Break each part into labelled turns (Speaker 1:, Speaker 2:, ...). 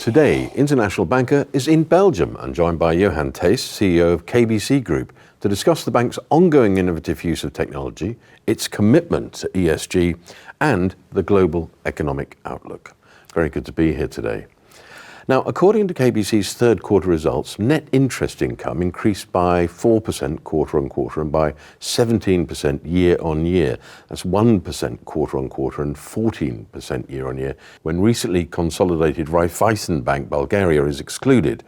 Speaker 1: Today, international banker is in Belgium and joined by Johan Thijs, CEO of KBC Group, to discuss the bank's ongoing innovative use of technology, its commitment to ESG, and the global economic outlook. Very good to be here today. Now, according to KBC's third quarter results, net interest income increased by 4% quarter on quarter and by 17% year on year. That's 1% quarter on quarter and 14% year on year when recently consolidated Raiffeisen Bank Bulgaria is excluded.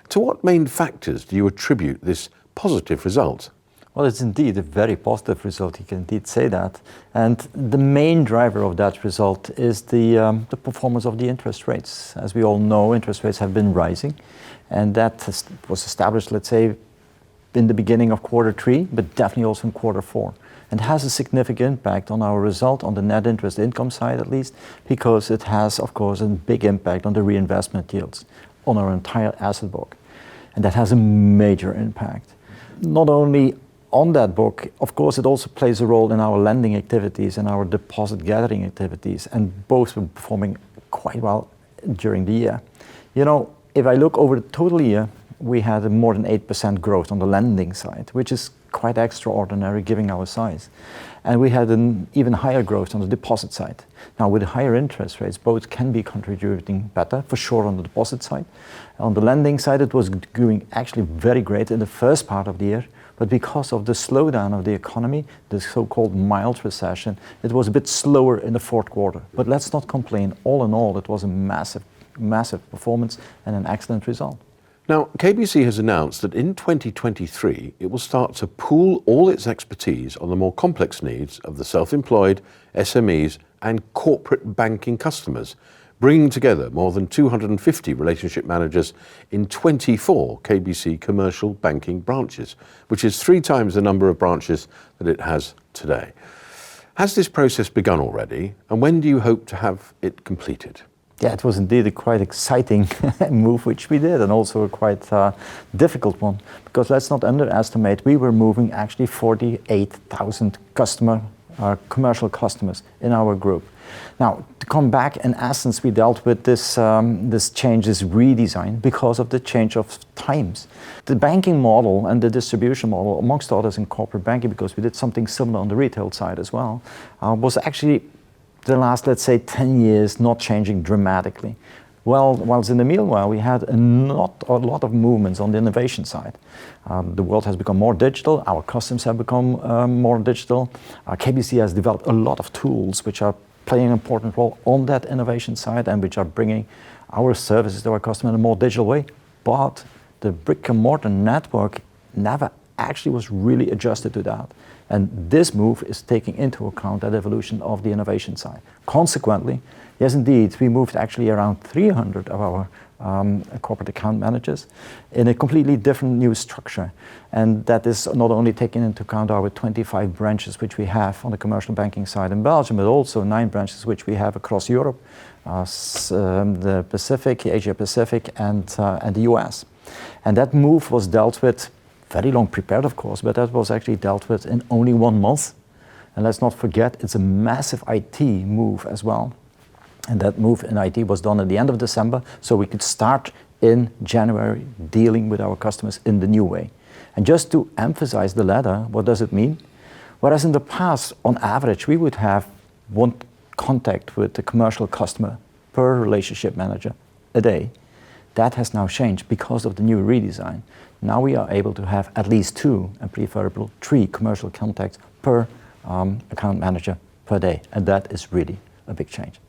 Speaker 1: To what main factors do you attribute this positive result?
Speaker 2: Well, it's indeed a very positive result, you can indeed say that. And the main driver of that result is the performance of the interest rates. As we all know, interest rates have been rising, and that was established, let's say, in the beginning of quarter three, but definitely also in quarter four. And has a significant impact on our result, on the net interest income side at least, because it has, of course, a big impact on the reinvestment yields on our entire asset book. And that has a major impact. Not only on that book, of course, it also plays a role in our lending activities and our deposit gathering activities, and both were performing quite well during the year. You know, if I look over the total year, we had a more than 8% growth on the lending side, which is quite extraordinary given our size. And we had an even higher growth on the deposit side. Now, with higher interest rates, both can be contributing better, for sure, on the deposit side. On the lending side, it was doing actually very great in the first part of the year, but because of the slowdown of the economy, the so-called mild recession, it was a bit slower in the fourth quarter. But let's not complain. All in all, it was a massive performance and an excellent result.
Speaker 1: Now, KBC has announced that in 2023, it will start to pool all its expertise on the more complex needs of the self-employed, SMEs, and corporate banking customers, bringing together more than 250 relationship managers in 24 KBC commercial banking branches, which is 3 times the number of branches that it has today. Has this process begun already, and when do you hope to have it completed?
Speaker 2: Yeah, it was indeed a quite exciting move which we did, and also a quite difficult one, because let's not underestimate, we were moving actually 48,000 commercial customers in our group. Now, to come back, in essence, we dealt with this change, this redesign, because of the change of times. The banking model and the distribution model, amongst others in corporate banking, because we did something similar on the retail side as well, was actually the last, let's say, 10 years not changing dramatically. Well, whilst in the meanwhile, we had not a lot of movements on the innovation side. The world has become more digital, our customers have become more digital. KBC has developed a lot of tools which are playing an important role on that innovation side and which are bringing our services to our customer in a more digital way. But the brick and mortar network never actually was really adjusted to that. And this move is taking into account that evolution of the innovation side. Consequently, yes, indeed, we moved actually around 300 of our corporate account managers in a completely different new structure. And that is not only taking into account our 25 branches which we have on the commercial banking side in Belgium, but also 9 branches which we have across Europe, the Pacific, Asia Pacific, and the US. And that move was dealt with, very long prepared of course, but that was actually dealt with in only 1 month. And let's not forget, it's a massive IT move as well. And that move in IT was done at the end of December, so we could start in January dealing with our customers in the new way. And just to emphasize the latter, what does it mean? Whereas in the past, on average, we would have 1 contact with the commercial customer per relationship manager a day. That has now changed because of the new redesign. Now we are able to have at least 2, and preferably 3 commercial contacts per account manager per day. And that is really a big change.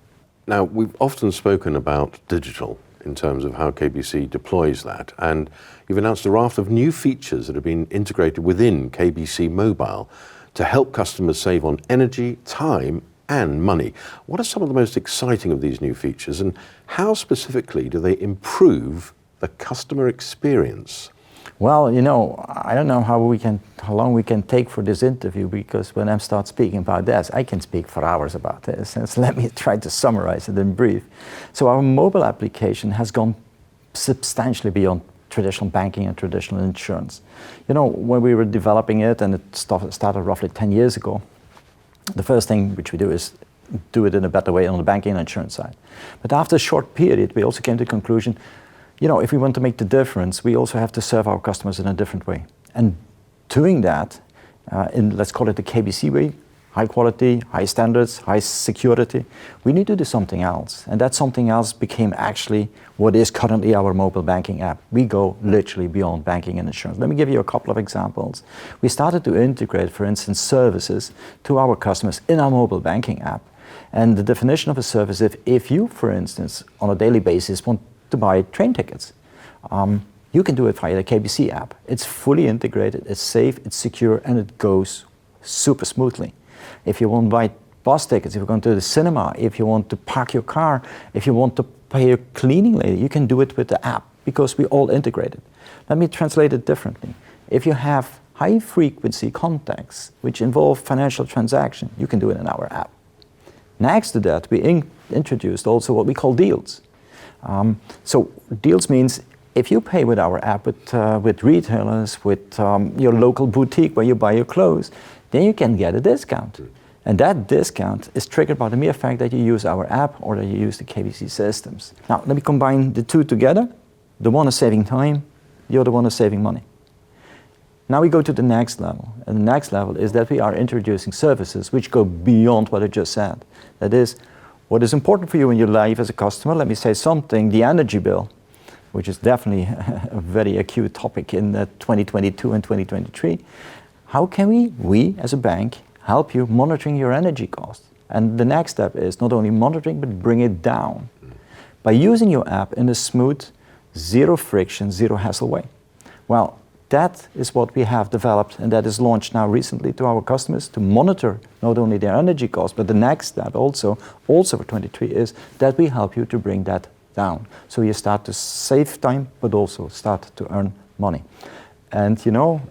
Speaker 1: Now, we've often spoken about digital in terms of how KBC deploys that, and you've announced a raft of new features that have been integrated within KBC Mobile to help customers save on energy, time, and money. What are some of the most exciting of these new features, and how specifically do they improve the customer experience?
Speaker 2: Well, you know, I don't know how long we can take for this interview, because when I start speaking about this, I can speak for hours about this. And so let me try to summarize it in brief. So our mobile application has gone substantially beyond traditional banking and traditional insurance. You know, when we were developing it, and it started roughly 10 years ago, the first thing which we do is do it in a better way on the banking and insurance side. But after a short period, we also came to the conclusion, if we want to make the difference, we also have to serve our customers in a different way. And doing that, let's call it the KBC way, high quality, high standards, high security, we need to do something else. And that something else became actually what is currently our mobile banking app. We go literally beyond banking and insurance. Let me give you a couple of examples. We started to integrate, for instance, services to our customers in our mobile banking app. And the definition of a service, if you, for instance, on a daily basis want to buy train tickets, you can do it via the KBC app. It's fully integrated, it's safe, it's secure, and it goes super smoothly. If you want to buy bus tickets, if you're going to the cinema, if you want to park your car, if you want to pay your cleaning lady, you can do it with the app because we all integrate it. Let me translate it differently. If you have high frequency contacts which involve financial transaction, you can do it in our app. Next to that, we introduced also what we call deals. So deals means if you pay with our app with retailers, with your local boutique where you buy your clothes, then you can get a discount. And that discount is triggered by the mere fact that you use our app or that you use the KBC systems. Now, let me combine the two together. The one is saving time, the other one is saving money. Now we go to the next level. And the next level is that we are introducing services which go beyond what I just said. That is, what is important for you in your life as a customer, let me say something, the energy bill, which is definitely a very acute topic in 2022 and 2023. How can we as a bank, help you monitoring your energy costs? And the next step is not only monitoring, but bring it down by using your app in a smooth, zero friction, zero hassle way. Well, that is what we have developed, and that is launched now recently to our customers to monitor not only their energy costs, but the next step also for 23 is that we help you to bring that down. So you start to save time, but also start to earn money. And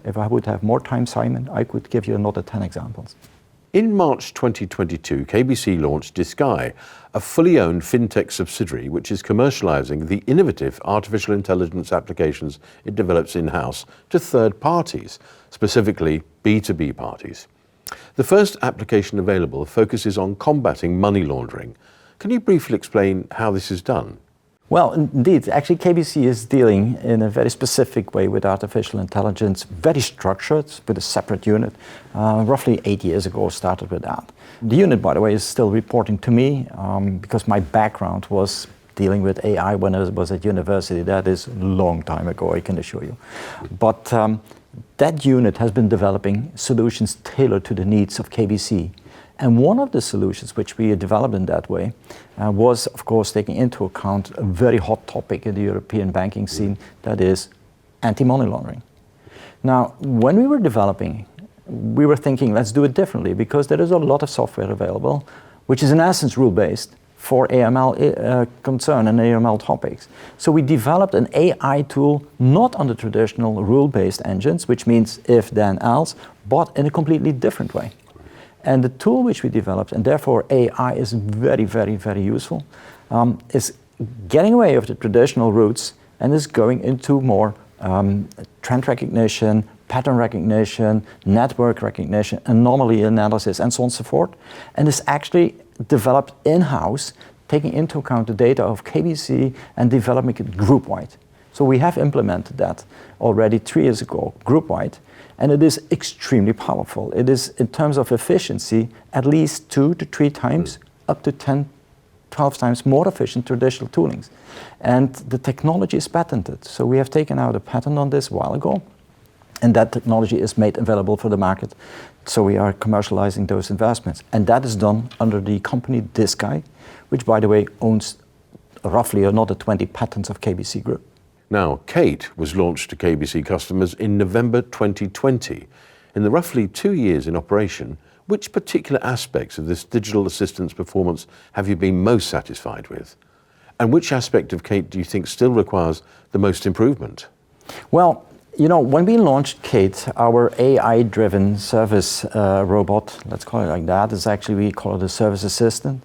Speaker 2: if I would have more time, Simon, I could give you another 10 examples.
Speaker 1: In March 2022, KBC launched Disguy, a fully owned fintech subsidiary which is commercializing the innovative artificial intelligence applications it develops in-house to third parties, specifically B2B parties. The first application available focuses on combating money laundering. Can you briefly explain how this is done?
Speaker 2: Well, indeed. Actually, KBC is dealing in a very specific way with artificial intelligence, very structured, with a separate unit. Roughly 8 years ago, started with that. The unit, by the way, is still reporting to me because my background was dealing with AI when I was at university. That is a long time ago, I can assure you. But that unit has been developing solutions tailored to the needs of KBC. And one of the solutions which we developed in that way was, of course, taking into account a very hot topic in the European banking scene, that is anti-money laundering. Now, when we were developing, we were thinking, let's do it differently, because there is a lot of software available, which is in essence rule-based for AML concern and AML topics. So we developed an AI tool, not on the traditional rule-based engines, which means if, then, else, but in a completely different way. And the tool which we developed, and therefore AI is very, very, very useful, is getting away of the traditional routes and is going into more trend recognition, pattern recognition, network recognition, anomaly analysis, and so on and so forth. And is actually developed in-house, taking into account the data of KBC and developing it group-wide. So we have implemented that already 3 years ago, group-wide. And it is extremely powerful. It is, in terms of efficiency, at least 2 to 3 times, up to 10, 12 times more efficient traditional toolings. And the technology is patented. So we have taken out a patent on this a while ago. And that technology is made available for the market. So we are commercializing those investments. And that is done under the company Disguy, which, by the way, owns roughly another 20 patents of KBC Group.
Speaker 1: Now, Kate was launched to KBC customers in November 2020. In the roughly 2 years in operation, which particular aspects of this digital assistance performance have you been most satisfied with? And which aspect of Kate do you think still requires the most improvement?
Speaker 2: Well, when we launched Kate, our AI-driven service robot, let's call it like that, is actually, we call it a service assistant.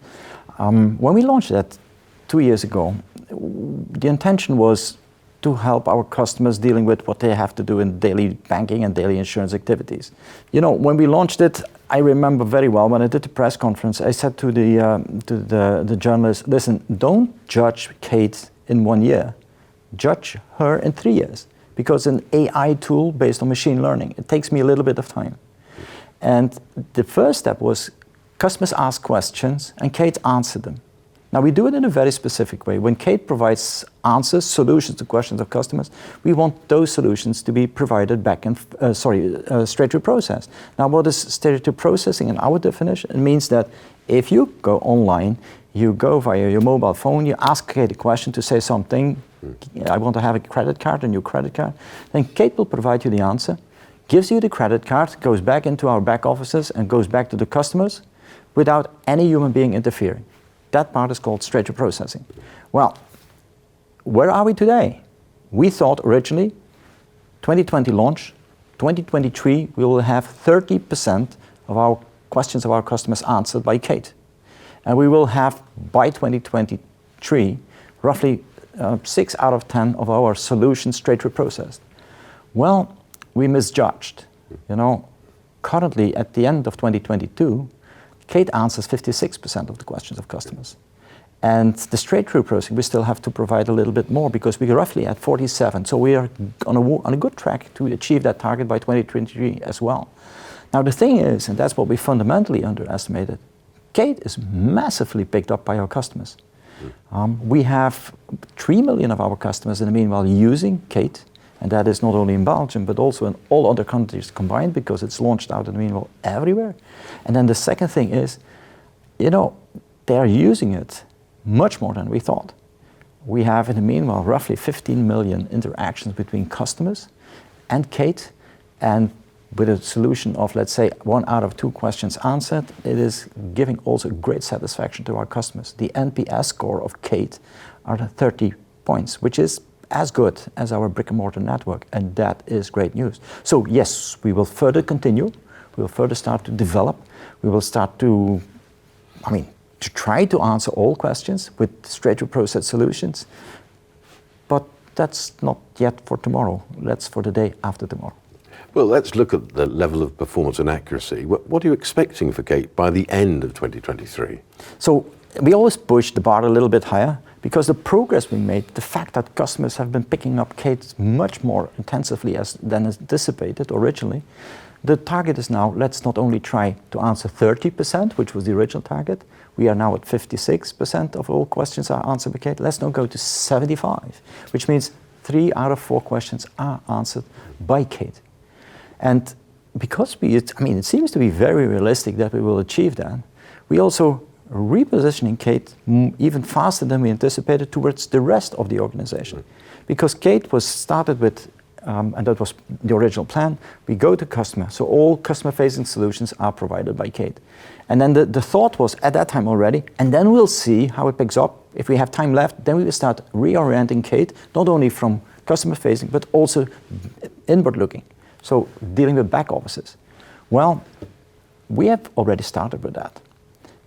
Speaker 2: When we launched that 2 years ago, the intention was to help our customers dealing with what they have to do in daily banking and daily insurance activities. When we launched it, I remember very well when I did the press conference, I said to the journalist, listen, don't judge Kate in 1 year. Judge her in 3 years. Because an AI tool based on machine learning, it takes me a little bit of time. And the first step was customers ask questions and Kate answered them. Now we do it in a very specific way. When Kate provides answers, solutions to questions of customers, we want those solutions to be provided back and straight through process. Now what is straight through processing in our definition? It means that if you go online, you go via your mobile phone, you ask Kate a question to say something, I want to have a credit card, a new credit card, then Kate will provide you the answer, gives you the credit card, goes back into our back offices and goes back to the customers without any human being interfering. That part is called straight-through processing. Well, where are we today? We thought originally, 2020 launch, 2023 we will have 30% of our questions of our customers answered by Kate. And we will have, by 2023, roughly 6 out of 10 of our solutions straight-through processed. Well, we misjudged. Currently at the end of 2022, Kate answers 56% of the questions of customers. And the straight-through processing, we still have to provide a little bit more because we're roughly at 47. So we are on a good track to achieve that target by 2023 as well. Now the thing is, and that's what we fundamentally underestimated, Kate is massively picked up by our customers. We have 3 million of our customers in the meanwhile using Kate, and that is not only in Belgium but also in all other countries combined because it's launched out in the meanwhile everywhere. And then the second thing is, they are using it much more than we thought. We have in the meanwhile roughly 15 million interactions between customers and Kate, and with a solution of, let's say, 1 out of 2 questions answered, it is giving also great satisfaction to our customers. The NPS score of Kate are 30 points, which is as good as our brick-and-mortar network, and that is great news. So yes, we will further continue, we will further start to develop, we will start to try to answer all questions with straight-through process solutions, but that's not yet for tomorrow, that's for the day after tomorrow.
Speaker 1: Well, let's look at the level of performance and accuracy. What are you expecting for Kate by the end of 2023? So
Speaker 2: we always push the bar a little bit higher because the progress we made, the fact that customers have been picking up Kate much more intensively than anticipated originally, the target is now, let's not only try to answer 30%, which was the original target, we are now at 56% of all questions are answered by Kate. Let's now go to 75, which means 3 out of 4 questions are answered by Kate. And because it seems to be very realistic that we will achieve that, we also repositioning Kate even faster than we anticipated towards the rest of the organization. Because Kate was started with, and that was the original plan, we go to customer, so all customer-facing solutions are provided by Kate. And then the thought was at that time already, and then we'll see how it picks up. If we have time left, then we will start reorienting Kate, not only from customer-facing, but also inward-looking. So dealing with back offices. Well, we have already started with that.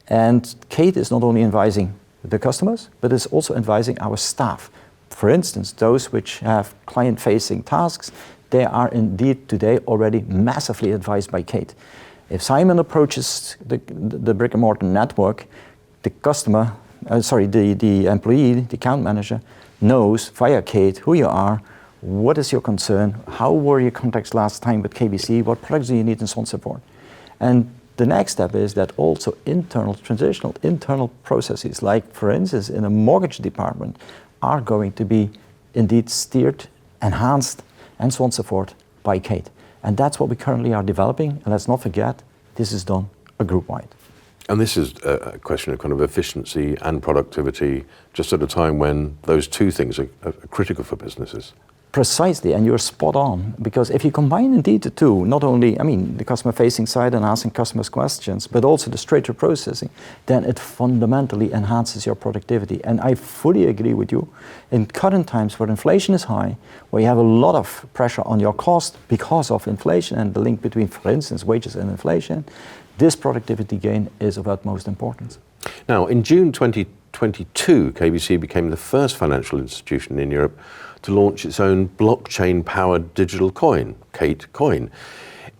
Speaker 2: And Kate is not only advising the customers, but is also advising our staff. For instance, those which have client-facing tasks, they are indeed today already massively advised by Kate. If Simon approaches the brick-and-mortar network, the employee, the account manager, knows via Kate who you are, what is your concern, how were your contacts last time with KBC, what products do you need and so on and so forth. And the next step is that also transitional internal processes, like for instance in a mortgage department, are going to be indeed steered, enhanced, and so on and so forth by Kate. And that's what we currently are developing, and let's not forget, this is done group-wide.
Speaker 1: And this is a question of kind of efficiency and productivity, just at a time when those two things are critical for businesses.
Speaker 2: Precisely, and you're spot on, because if you combine indeed the two, not only, the customer-facing side and asking customers questions, but also the straight-through processing, then it fundamentally enhances your productivity. And I fully agree with you. In current times where inflation is high, where you have a lot of pressure on your cost because of inflation and the link between, for instance, wages and inflation, this productivity gain is of utmost importance.
Speaker 1: Now, in June 2022, KBC became the first financial institution in Europe to launch its own blockchain-powered digital coin, Kate Coin.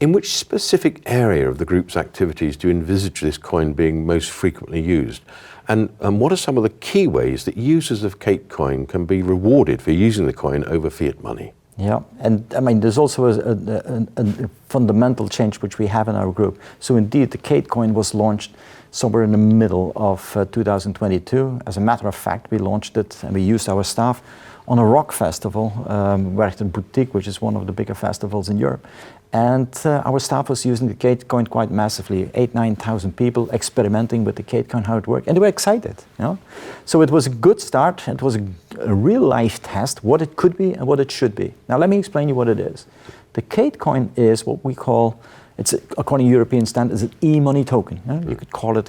Speaker 1: In which specific area of the group's activities do you envisage this coin being most frequently used? And what are some of the key ways that users of Kate coin can be rewarded for using the coin over fiat money?
Speaker 2: Yeah, and I mean, there's also a fundamental change which we have in our group. So indeed, the Kate coin was launched somewhere in the middle of 2022. As a matter of fact, we launched it and we used our staff on a rock festival, Werchter Boutique, which is one of the bigger festivals in Europe. And our staff was using the Kate coin quite massively, 8,000-9,000 people experimenting with the Kate coin, how it worked, and they were excited. You know? So it was a good start. It was a real life test, what it could be and what it should be. Now let me explain you what it is. The Kate coin is what we call, it's according to European standards, an e-money token. You know? You could call it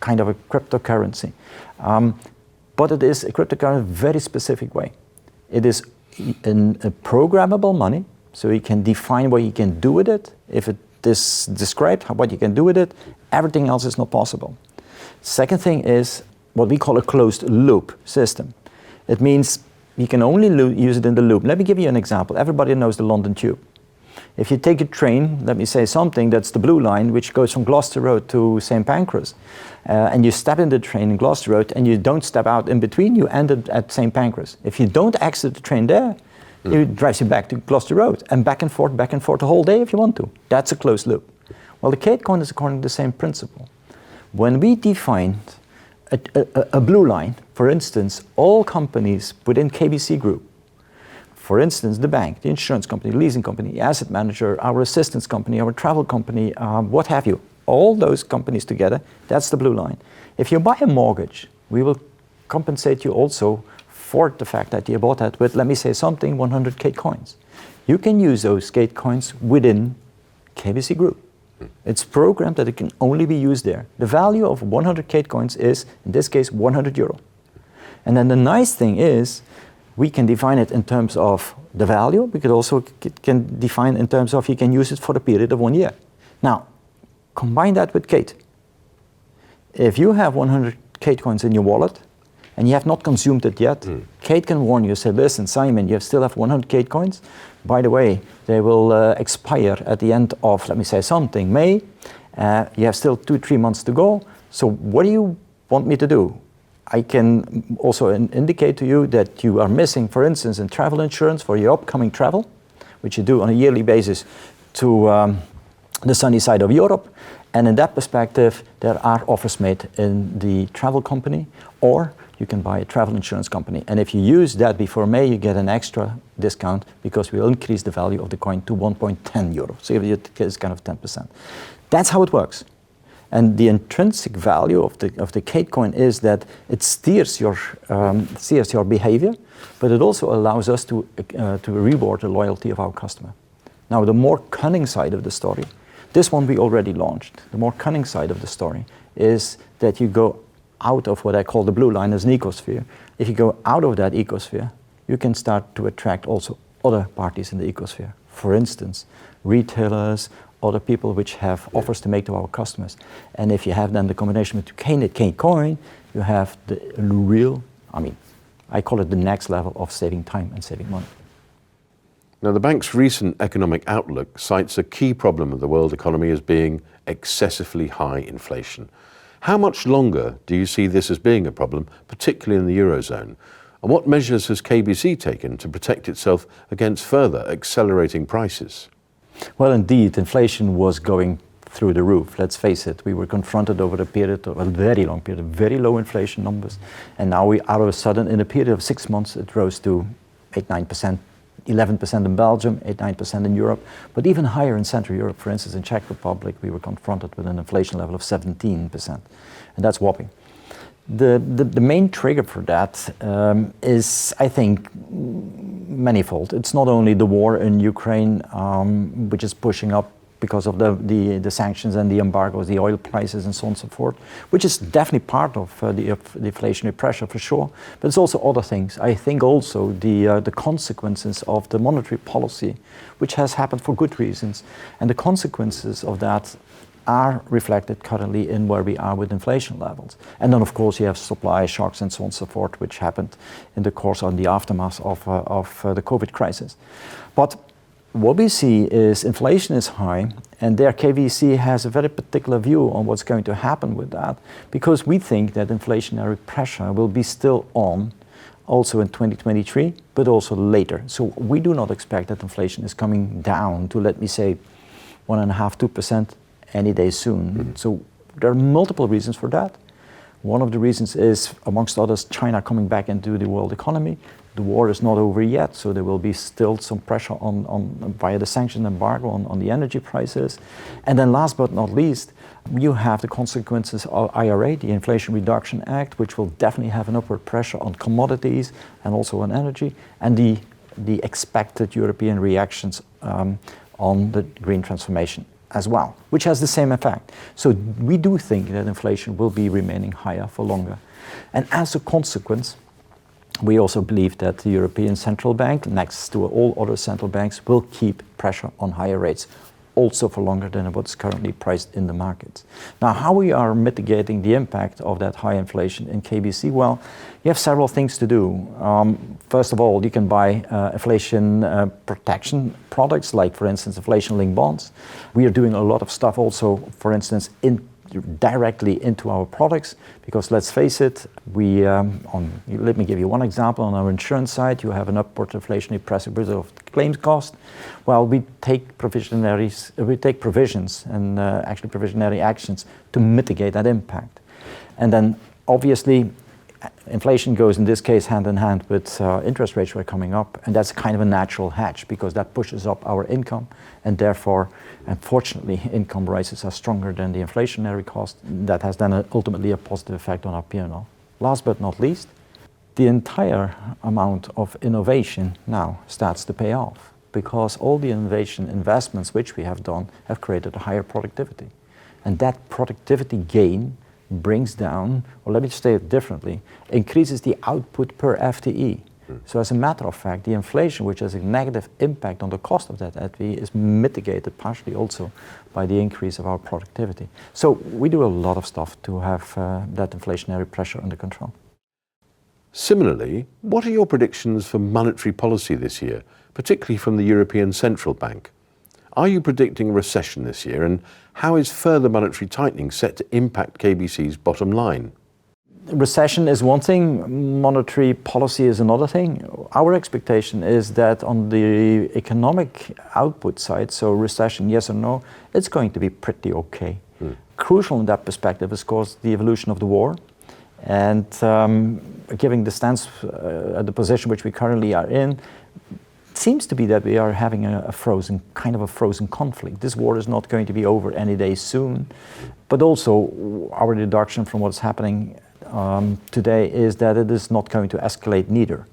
Speaker 2: kind of a cryptocurrency. But it is a cryptocurrency in a very specific way. It is a programmable money, so you can define what you can do with it. If it is described what you can do with it, everything else is not possible. Second thing is what we call a closed loop system. It means you can only use it in the loop. Let me give you an example. Everybody knows the London Tube. If you take a train, let me say something, that's the blue line, which goes from Gloucester Road to St. Pancras, and you step in the train in Gloucester Road and you don't step out in between, you end up at St. Pancras. If you don't exit the train there, it drives you back to Gloucester Road and back and forth the whole day if you want to. That's a closed loop. Well, the Kate coin is according to the same principle. When we defined a blue line, for instance, all companies within KBC Group, for instance, the bank, the insurance company, the leasing company, the asset manager, our assistance company, our travel company, what have you, all those companies together, that's the blue line. If you buy a mortgage, we will compensate you also for the fact that you bought that with, let me say something, 100 Kate coins. You can use those Kate coins within KBC Group. It's programmed that it can only be used there. The value of 100 Kate coins is, in this case, 100 euro. And then the nice thing is, we can define it in terms of the value. We could also can define in terms of you can use it for the period of 1 year. Now, combine that with Kate. If you have 100 Kate coins in your wallet, and you have not consumed it yet, Kate can warn you, say, listen, Simon, you still have 100 Kate coins. By the way, they will expire at the end of, let me say something, May. You have still 2-3 months to go. So what do you want me to do? I can also indicate to you that you are missing, for instance, in travel insurance for your upcoming travel, which you do on a yearly basis to the sunny side of Europe. And in that perspective, there are offers made in the travel company, or you can buy a travel insurance company. And if you use that before May, you get an extra discount because we'll increase the value of the coin to 1.10 euro. So you get kind of 10%. That's how it works. And the intrinsic value of the Kate coin is that it steers your behavior, but it also allows us to reward the loyalty of our customer. Now, the more cunning side of the story, this one we already launched. The more cunning side of the story is that you go out of what I call the blue line as an ecosphere. If you go out of that ecosphere, you can start to attract also other parties in the ecosphere. For instance, retailers, other people which have offers to make to our customers. And if you have then the combination with Kate coin, you have the real, I call it the next level of saving time and saving money.
Speaker 1: Now, the bank's recent economic outlook cites a key problem of the world economy as being excessively high inflation. How much longer do you see this as being a problem, particularly in the Eurozone? And what measures has KBC taken to protect itself against further accelerating prices?
Speaker 2: Well, indeed, inflation was going through the roof. Let's face it, we were confronted over a period of a very long period, very low inflation numbers. And now we, all of a sudden, in a period of 6 months, it rose to 8-9%. 11% in Belgium, 8-9% in Europe, but even higher in Central Europe. For instance, in Czech Republic, we were confronted with an inflation level of 17%, and that's whopping. The main trigger for that is, I think, manifold. It's not only the war in Ukraine, which is pushing up because of the sanctions and the embargoes, the oil prices and so on and so forth, which is definitely part of the inflationary pressure for sure, but it's also other things. I think also the consequences of the monetary policy, which has happened for good reasons, and the consequences of that are reflected currently in where we are with inflation levels. And then of course you have supply shocks and so on and so forth, which happened in the course of the aftermath of the COVID crisis. But What we see is inflation is high, and there KBC has a very particular view on what's going to happen with that, because we think that inflationary pressure will be still on also in 2023, but also later. So we do not expect that inflation is coming down to, let me say, 1.5–2% any day soon. So there are multiple reasons for that. One of the reasons is, amongst others, China coming back into the world economy. The war is not over yet, so there will be still some pressure on via the sanction embargo on the energy prices. And then last but not least, you have the consequences of IRA, the Inflation Reduction Act, which will definitely have an upward pressure on commodities and also on energy, and the expected European reactions on the green transformation as well, which has the same effect. So we do think that inflation will be remaining higher for longer. And as a consequence, we also believe that the European Central Bank, next to all other central banks, will keep pressure on higher rates, also for longer than what's currently priced in the markets. Now, how we are mitigating the impact of that high inflation in KBC? Well, you have several things to do. First of all, you can buy inflation protection products, like, for instance, inflation-linked bonds. We are doing a lot of stuff also, for instance, directly into our products, because let's face it, let me give you one example. On our insurance side, you have an upward inflationary pressure because of the claims cost. Well, we take provisions and actually provisionary actions to mitigate that impact. And then obviously inflation goes in this case hand in hand with interest rates were coming up, and that's kind of a natural hedge, because that pushes up our income, and therefore, unfortunately, income rises are stronger than the inflationary cost. That has then ultimately a positive effect on our P&L. Last but not least, the entire amount of innovation now starts to pay off, because all the innovation investments which we have done have created a higher productivity. And that productivity gain brings down, or let me say it differently, increases the output per FTE. So as a matter of fact, the inflation, which has a negative impact on the cost of that FTE, is mitigated partially also by the increase of our productivity. So we do a lot of stuff to have that inflationary pressure under control.
Speaker 1: Similarly, what are your predictions for monetary policy this year, particularly from the European Central Bank? Are you predicting a recession this year, and how is further monetary tightening set to impact KBC's bottom line?
Speaker 2: Recession is one thing, monetary policy is another thing. Our expectation is that on the economic output side, so recession, yes or no, it's going to be pretty okay. Crucial in that perspective is, of course, the evolution of the war. And giving the stance, the position which we currently are in, it seems to be that we are having a frozen conflict. This war is not going to be over any day soon. But also, our deduction from what's happening today is that it is not going to escalate neither.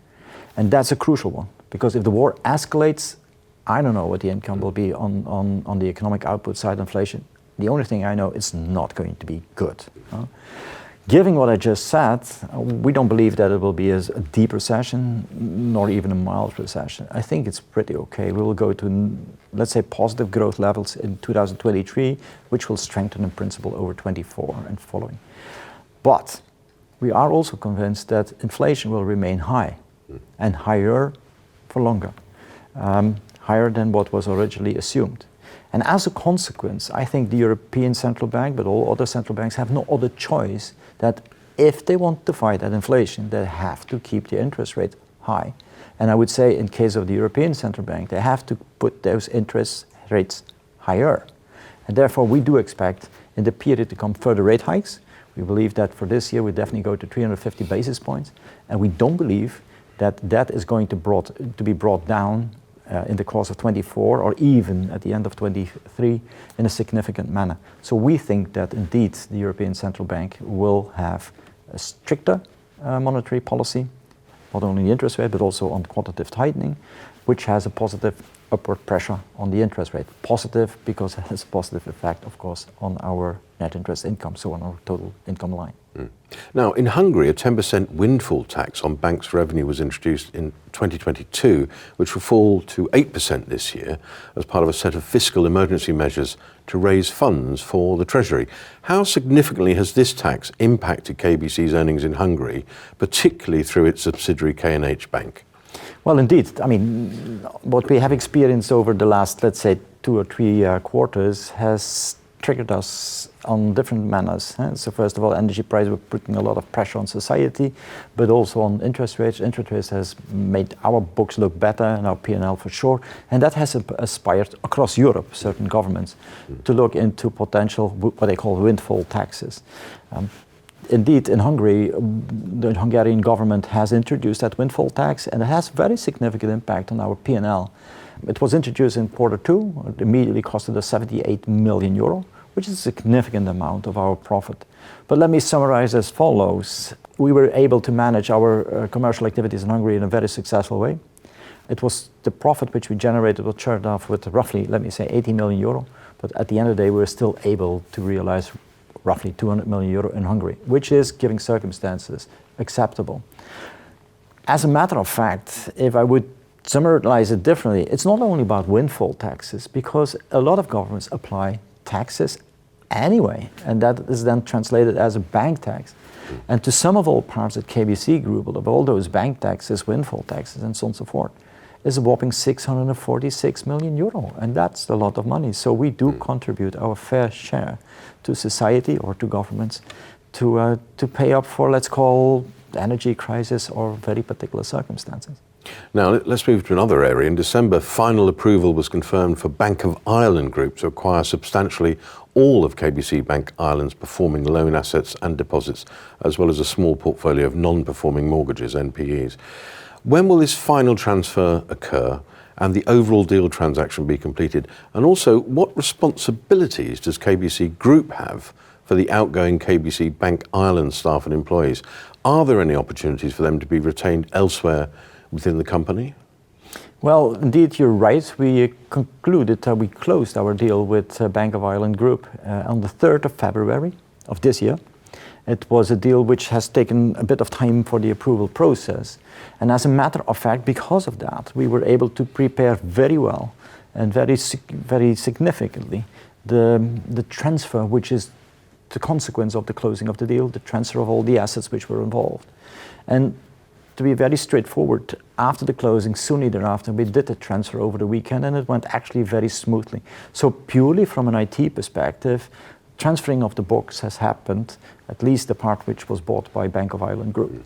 Speaker 2: And that's a crucial one, because if the war escalates, I don't know what the income will be on the economic output side inflation. The only thing I know, it's not going to be good. Given what I just said, we don't believe that it will be a deep recession, nor even a mild recession. I think it's pretty okay. We will go to, let's say, positive growth levels in 2023, which will strengthen in principle over 24 and following. But we are also convinced that inflation will remain high, and higher for longer, higher than what was originally assumed. And as a consequence, I think the European Central Bank, but all other central banks, have no other choice that if they want to fight that inflation, they have to keep the interest rate high. And I would say in case of the European Central Bank, they have to put those interest rates higher. And therefore, we do expect in the period to come further rate hikes. We believe that for this year, we definitely go to 350 basis points. And we don't believe that that is going to be brought down in the course of 24 or even at the end of 23 in a significant manner. So we think that indeed the European Central Bank will have a stricter monetary policy, not only the interest rate, but also on quantitative tightening, which has a positive upward pressure on the interest rate. Positive because it has a positive effect, of course, on our net interest income, so on our total income line.
Speaker 1: Now, in Hungary, a 10% windfall tax on banks' revenue was introduced in 2022, which will fall to 8% this year as part of a set of fiscal emergency measures to raise funds for the Treasury. How significantly has this tax impacted KBC's earnings in Hungary, particularly through its subsidiary K&H Bank?
Speaker 2: Well, indeed. I mean, what we have experienced over the last, let's say, 2 or 3 quarters has triggered us on different manners. So first of all, energy prices were putting a lot of pressure on society, but also on interest rates. Interest rates has made our books look better and our P&L for sure. And that has inspired across Europe certain governments to look into potential, what they call windfall taxes. Indeed, in Hungary, the Hungarian government has introduced that windfall tax, and it has very significant impact on our P&L. It was introduced in Q2. It immediately costed us 78 million euro, which is a significant amount of our profit. But let me summarize as follows. We were able to manage our commercial activities in Hungary in a very successful way. It was the profit which we generated was turned off with roughly, let me say, 80 million euro. But at the end of the day, we were still able to realize roughly 200 million euro in Hungary, which is, given circumstances, acceptable. As a matter of fact, if I would summarize it differently, it's not only about windfall taxes, because a lot of governments apply taxes anyway, and that is then translated as a bank tax. And to sum of all parts at KBC Group, of all those bank taxes, windfall taxes, and so on and so forth, is a whopping 646 million euro, and that's a lot of money. So we do contribute our fair share to society or to governments to pay up for, let's call, the energy crisis or very particular circumstances.
Speaker 1: Now, let's move to another area. In December, final approval was confirmed for Bank of Ireland Group to acquire substantially all of KBC Bank Ireland's performing loan assets and deposits, as well as a small portfolio of non-performing mortgages, NPEs. When will this final transfer occur and the overall deal transaction be completed? And also, what responsibilities does KBC Group have for the outgoing KBC Bank Ireland staff and employees? Are there any opportunities for them to be retained elsewhere within the company?
Speaker 2: Well, indeed, you're right. We concluded, we closed our deal with Bank of Ireland Group on the 3rd of February of this year. It was a deal which has taken a bit of time for the approval process. And as a matter of fact, because of that, we were able to prepare very well and very significantly the transfer, which is the consequence of the closing of the deal, the transfer of all the assets which were involved. And to be very straightforward, after the closing, soon thereafter, we did the transfer over the weekend, and it went actually very smoothly. So purely from an IT perspective, transferring of the books has happened, at least the part which was bought by Bank of Ireland Group.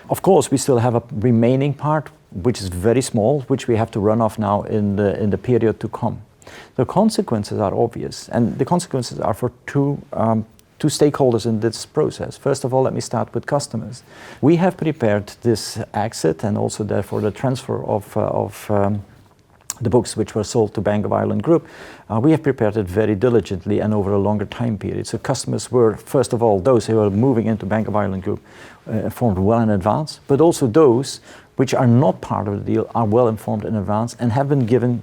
Speaker 2: Of course, we still have a remaining part, which is very small, which we have to run off now in the period to come. The consequences are obvious, and the consequences are for two stakeholders in this process. First of all, let me start with customers. We have prepared this exit and also therefore the transfer of the books which were sold to Bank of Ireland Group. We have prepared it very diligently and over a longer time period. So customers were, first of all, those who are moving into Bank of Ireland Group informed well in advance, but also those which are not part of the deal are well informed in advance and have been given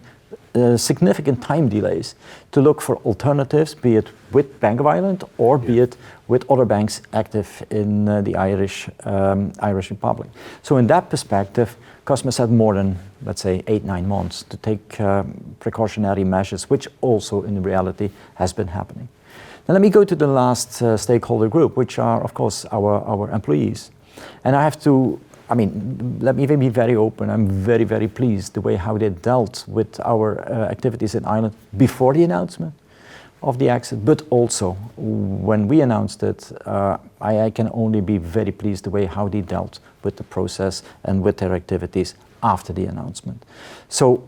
Speaker 2: significant time delays to look for alternatives, be it with Bank of Ireland or be it with other banks active in the Irish Republic. So in that perspective, customers had more than, let's say, 8-9 months to take precautionary measures, which also in reality has been happening. Now let me go to the last stakeholder group, which are, of course, our employees. And I have to, let me be very open. I'm very, very pleased the way how they dealt with our activities in Ireland before the announcement of the exit, but also when we announced it, I can only be very pleased the way how they dealt with the process and with their activities after the announcement. So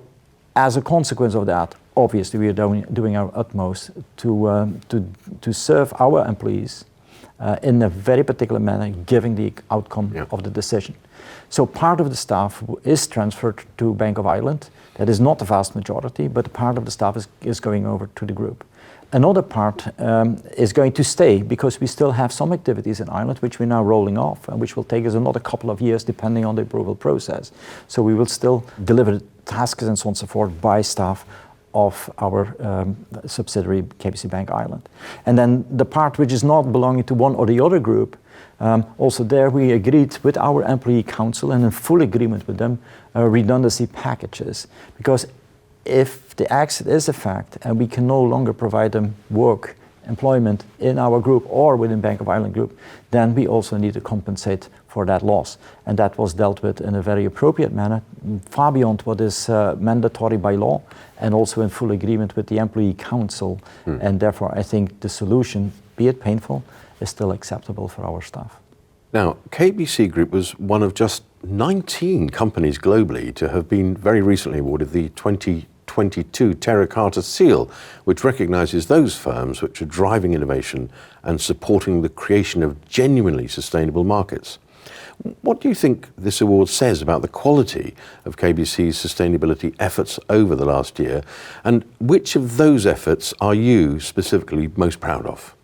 Speaker 2: as a consequence of that, obviously we are doing our utmost to serve our employees in a very particular manner, given the outcome of the decision. So part of the staff is transferred to Bank of Ireland. That is not the vast majority, but part of the staff is going over to the group. Another part is going to stay because we still have some activities in Ireland which we're now rolling off and which will take us another couple of years depending on the approval process. So we will still deliver tasks and so on and so forth by staff of our subsidiary KBC Bank Ireland. And then the part which is not belonging to one or the other group, also there we agreed with our employee council and in full agreement with them redundancy packages, because if the exit is a fact and we can no longer provide them work employment in our group or within Bank of Ireland Group, then we also need to compensate for that loss. And that was dealt with in a very appropriate manner, far beyond what is mandatory by law, and also in full agreement with the Employee Council. And therefore, I think the solution, be it painful, is still acceptable for our staff.
Speaker 1: Now, KBC Group was one of just 19 companies globally to have been very recently awarded the 2022 Terra Carta Seal, which recognises those firms which are driving innovation and supporting the creation of genuinely sustainable markets. What do you think this award says about the quality of KBC's sustainability efforts over the last year, and which of those efforts are you specifically most proud of?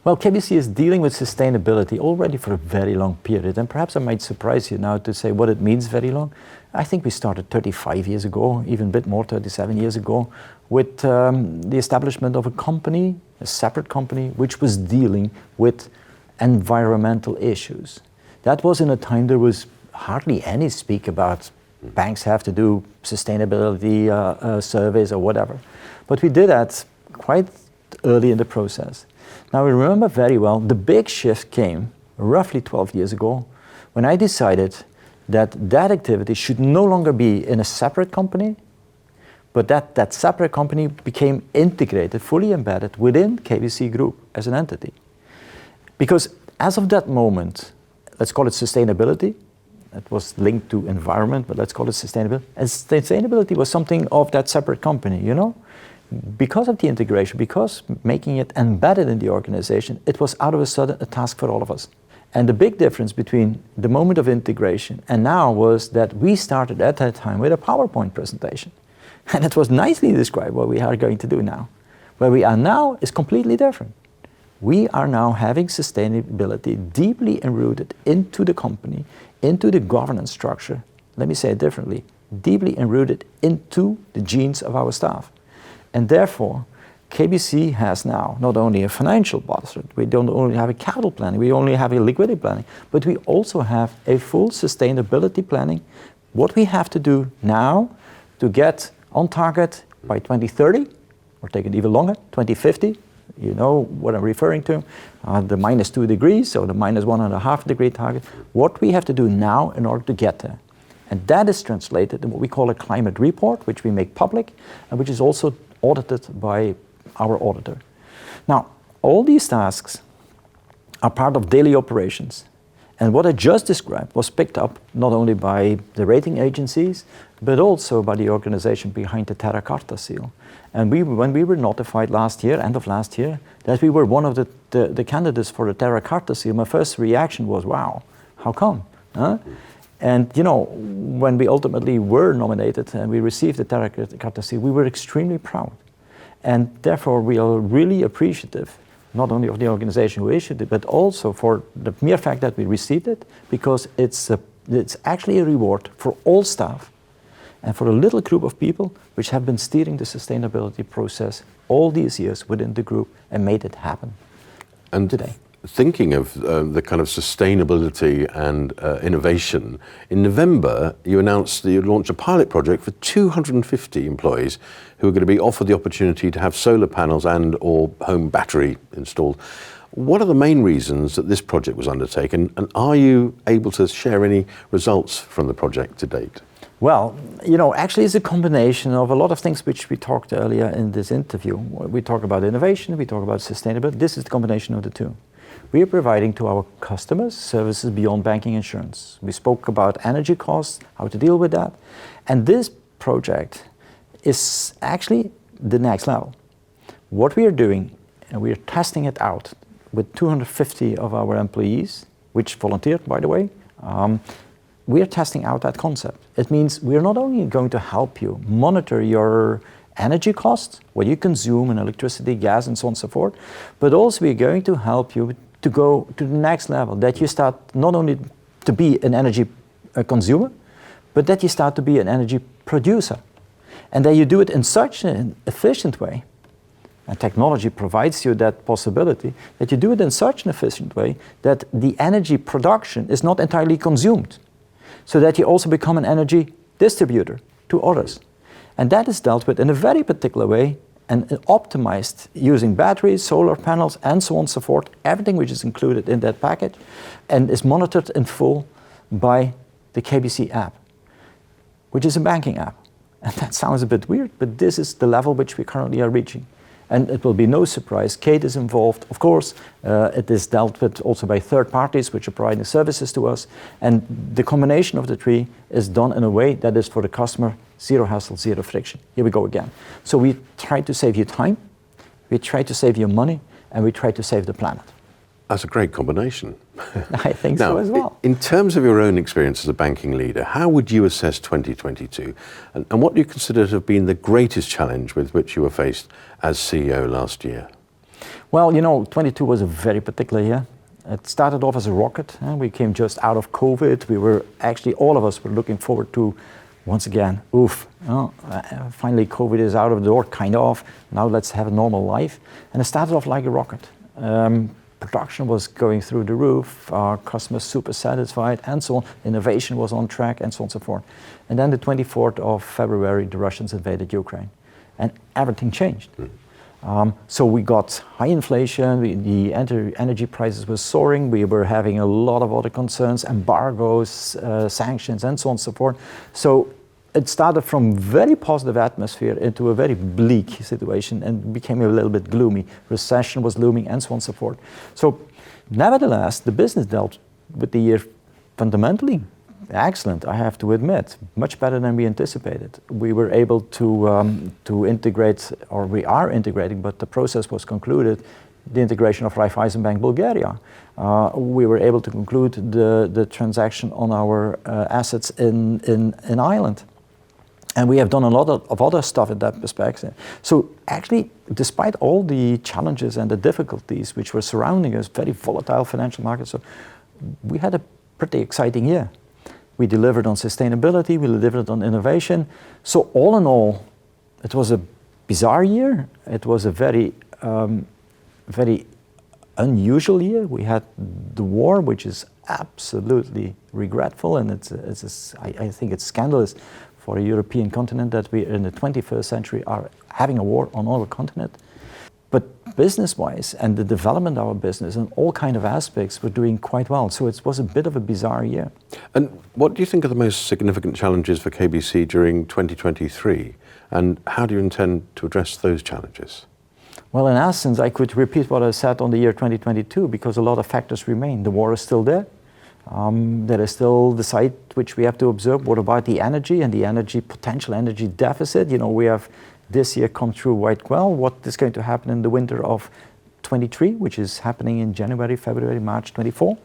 Speaker 2: Well, KBC is dealing with sustainability already for a very long period, and perhaps I might surprise you now to say what it means very long. I think we started 35 years ago, even a bit more, 37 years ago, with the establishment of a company, a separate company, which was dealing with environmental issues. That was in a time there was hardly any speak about banks have to do sustainability surveys or whatever. But we did that quite early in the process. Now, I remember very well, the big shift came roughly 12 years ago when I decided that activity should no longer be in a separate company, but that separate company became integrated, fully embedded within KBC Group as an entity. Because as of that moment, let's call it sustainability, it was linked to environment, but let's call it sustainability. And sustainability was something of that separate company, you know? Because of the integration, because making it embedded in the organization, it was out of a sudden a task for all of us. And the big difference between the moment of integration and now was that we started at that time with a PowerPoint presentation. And it was nicely described what we are going to do now. Where we are now is completely different. We are now having sustainability deeply enrooted into the company, into the governance structure. Let me say it differently, deeply enrooted into the genes of our staff. And therefore, KBC has now not only a financial budget, we don't only have a capital planning, we only have a liquidity planning, but we also have a full sustainability planning. What we have to do now to get on target by 2030, or take it even longer, 2050, you know what I'm referring to, the -2 degrees or the -1.5 degree target, what we have to do now in order to get there. And that is translated in what we call a climate report, which we make public, and which is also audited by our auditor. Now, all these tasks are part of daily operations. And what I just described was picked up not only by the rating agencies, but also by the organization behind the Terra Carta Seal. And when we were notified last year, end of last year, that we were one of the candidates for the Terra Carta Seal, my first reaction was, wow, how come? Huh? And you know, when we ultimately were nominated and we received the Terra Carta Seal, we were extremely proud. And therefore we are really appreciative, not only of the organization who issued it, but also for the mere fact that we received it, because it's actually a reward for all staff and for a little group of people which have been steering the sustainability process all these years within the group and made it happen today.
Speaker 1: Thinking of the kind of sustainability and innovation, in November you announced that you'd launch a pilot project for 250 employees who are going to be offered the opportunity to have solar panels and or home battery installed. What are the main reasons that this project was undertaken, and are you able to share any results from the project to date?
Speaker 2: Well, you know, actually it's a combination of a lot of things which we talked earlier in this interview. We talk about innovation, we talk about sustainability. This is the combination of the two. We are providing to our customers services beyond banking insurance. We spoke about energy costs, how to deal with that. And this project is actually the next level. What we are doing, and we are testing it out with 250 of our employees, which volunteered, by the way, we are testing out that concept. It means we are not only going to help you monitor your energy costs, what you consume in electricity, gas, and so on and so forth, but also we're going to help you to go to the next level, that you start not only to be an energy consumer, but that you start to be an energy producer. And that you do it in such an efficient way, and technology provides you that possibility, that you do it in such an efficient way that the energy production is not entirely consumed, so that you also become an energy distributor to others. And that is dealt with in a very particular way and optimized using batteries, solar panels, and so on and so forth, everything which is included in that package, and is monitored in full by the KBC app, which is a banking app. And that sounds a bit weird, but this is the level which we currently are reaching. And it will be no surprise, Kate is involved, of course. It is dealt with also by third parties which are providing services to us. And the combination of the three is done in a way that is for the customer, zero hassle, zero friction. Here we go again. So we try to save you time, we try to save you money, and we try to save the planet.
Speaker 1: That's a great combination.
Speaker 2: I think
Speaker 1: now,
Speaker 2: so as well.
Speaker 1: In terms of your own experience as a banking leader, how would you assess 2022? And what do you consider to have been the greatest challenge with which you were faced as CEO last year?
Speaker 2: Well, 22 was a very particular year. It started off as a rocket. We came just out of COVID. We were actually, all of us were looking forward to, once again, finally COVID is out of the door, kind of. Now let's have a normal life. And it started off like a rocket. Production was going through the roof, our customers super satisfied, and so on. Innovation was on track, and so on and so forth. And then the 24th of February, the Russians invaded Ukraine, and everything changed. So we got high inflation, the energy prices were soaring, we were having a lot of other concerns, embargoes, sanctions, and so on and so forth. So it started from very positive atmosphere into a very bleak situation and became a little bit gloomy. Recession was looming, and so on and so forth. So nevertheless, the business dealt with the year fundamentally excellent, I have to admit, much better than we anticipated. We were able to integrate, or we are integrating, but the process was concluded, the integration of Raiffeisenbank Bulgaria. We were able to conclude the transaction on our assets in Ireland. And we have done a lot of other stuff in that perspective. So actually, despite all the challenges and the difficulties which were surrounding us, very volatile financial markets, so we had a pretty exciting year. We delivered on sustainability, we delivered on innovation. So all in all, it was a bizarre year. It was a very, very unusual year. We had the war, which is absolutely regretful, and I think it's scandalous for a European continent that we in the 21st century are having a war on our continent. But business-wise and the development of our business and all kind of aspects were doing quite well. So it was a bit of a bizarre year. And
Speaker 1: what do you think are the most significant challenges for KBC during 2023? And how do you intend to address those challenges?
Speaker 2: Well, in essence, I could repeat what I said on the year 2022 because a lot of factors remain. The war is still there. There is still the side which we have to observe. What about the energy and the potential energy deficit? We have this year come through quite well. What is going to happen in the winter of 23, which is happening in January, February, March 24?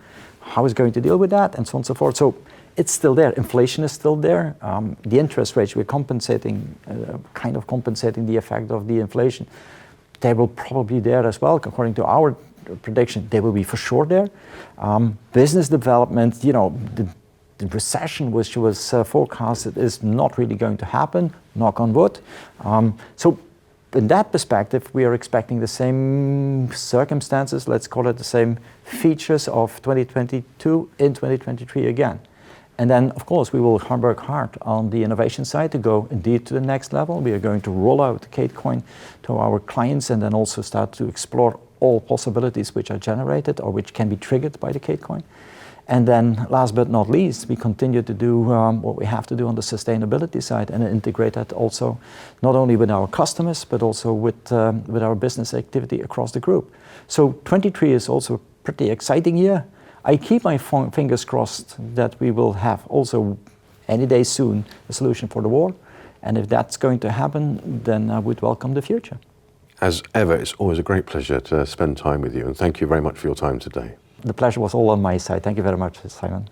Speaker 2: How is going to deal with that, and so on and so forth. So it's still there. Inflation is still there. The interest rates, we're compensating, kind of compensating the effect of the inflation. They will probably there as well, according to our prediction. They will be for sure there. Business development, the recession which was forecasted is not really going to happen, knock on wood. So in that perspective, we are expecting the same circumstances, let's call it the same features of 2022 in 2023 again. And then, of course, we will work hard on the innovation side to go indeed to the next level. We are going to roll out the Kate coin to our clients and then also start to explore all possibilities which are generated or which can be triggered by the Kate coin. And then, last but not least, we continue to do what we have to do on the sustainability side and integrate that also not only with our customers, but also with our business activity across the group. So 23 is also a pretty exciting year. I keep my fingers crossed that we will have also any day soon a solution for the war. And if that's going to happen, then I would welcome the future.
Speaker 1: As ever, it's always a great pleasure to spend time with you, and thank you very much for your time today.
Speaker 2: The pleasure was all on my side. Thank you very much, Simon.